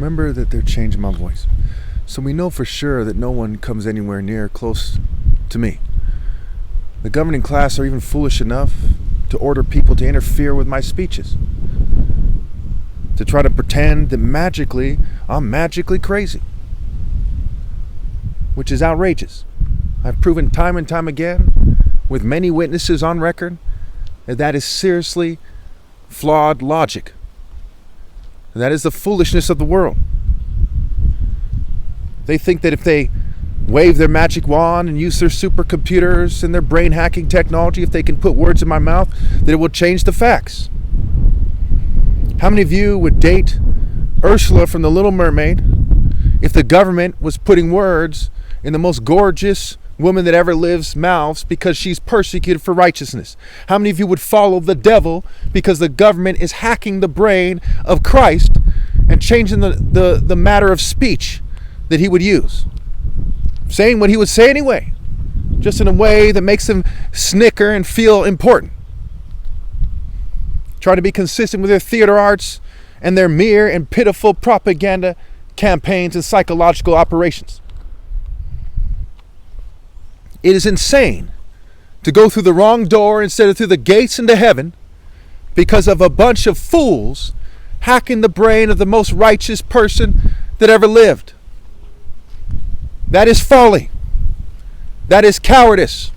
Remember that they're changing my voice. So we know for sure that no one comes anywhere near close to me. The governing class are even foolish enough to order people to interfere with my speeches. To try to pretend that magically, I'm magically crazy. Which is outrageous. I've proven time and time again, with many witnesses on record, that is seriously flawed logic. That is the foolishness of the world. They think that if they wave their magic wand and use their supercomputers and their brain hacking technology, if they can put words in my mouth, that it will change the facts. How many of you would date Ursula from The Little Mermaid if the government was putting words in the most gorgeous woman that ever lives mouths because she's persecuted for righteousness? How many of you would follow the devil because the government is hacking the brain of Christ and changing the matter of speech that he would use? Saying what he would say anyway, just in a way that makes him snicker and feel important. Try to be consistent with their theater arts and their mere and pitiful propaganda campaigns and psychological operations. It is insane to go through the wrong door instead of through the gates into heaven because of a bunch of fools hacking the brain of the most righteous person that ever lived. That is folly. That is cowardice.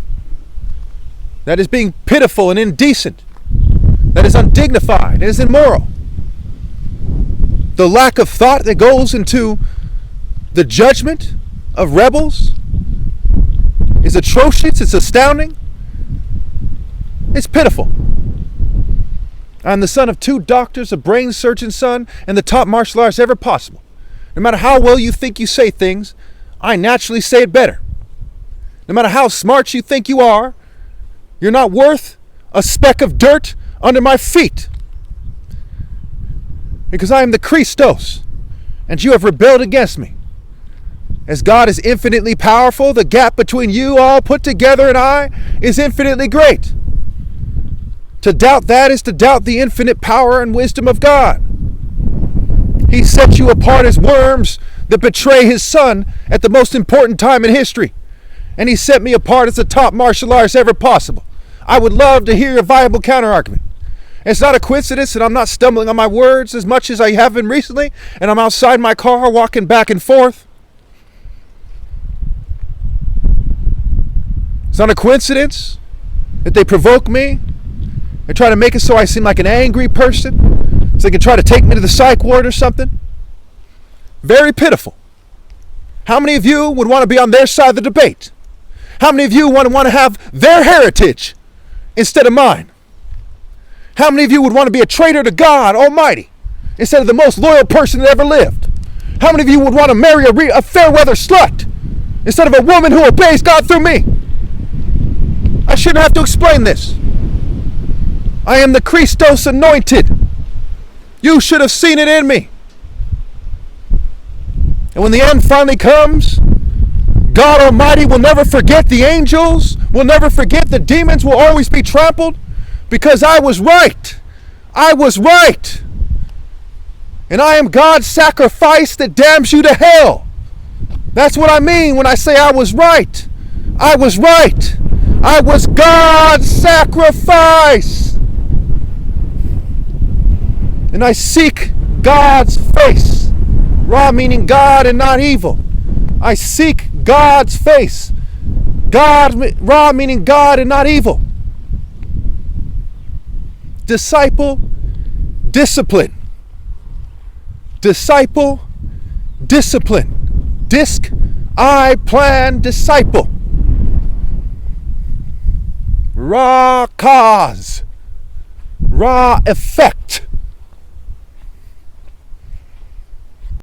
That is being pitiful and indecent. That is undignified. It is immoral. The lack of thought that goes into the judgment of rebels is atrocious. It's astounding. It's pitiful. I'm the son of 2 doctors, a brain surgeon's son, and the top martial artist ever possible. No matter how well you think you say things, I naturally say it better. No matter how smart you think you are, you're not worth a speck of dirt under my feet. Because I am the Christos, and you have rebelled against me. As God is infinitely powerful, the gap between you all put together and I is infinitely great. To doubt that is to doubt the infinite power and wisdom of God. He set you apart as worms that betray his son at the most important time in history. And he set me apart as the top martial artist ever possible. I would love to hear a viable counter-argument. It's not a coincidence that I'm not stumbling on my words as much as I have been recently, and I'm outside my car walking back and forth. It's not a coincidence that they provoke me. They try to make it so I seem like an angry person, so they can try to take me to the psych ward or something. Very pitiful. How many of you would want to be on their side of the debate? How many of you want to have their heritage instead of mine? How many of you would want to be a traitor to God Almighty instead of the most loyal person that ever lived? How many of you would want to marry a fair-weather slut instead of a woman who obeys God through me? I shouldn't have to explain this. I am the Christos anointed. You should have seen it in me. And when the end finally comes, God Almighty will never forget the angels, will never forget the demons, will always be trampled, because I was right. I was right. And I am God's sacrifice that damns you to hell. That's what I mean when I say I was right. I was right. I was God's sacrifice. And I seek God's face. Ra meaning God and not evil. I seek God's face. Ra meaning God and not evil. Disciple, discipline. Disciple, discipline. Disc, I plan, disciple. Ra cause. Ra effect.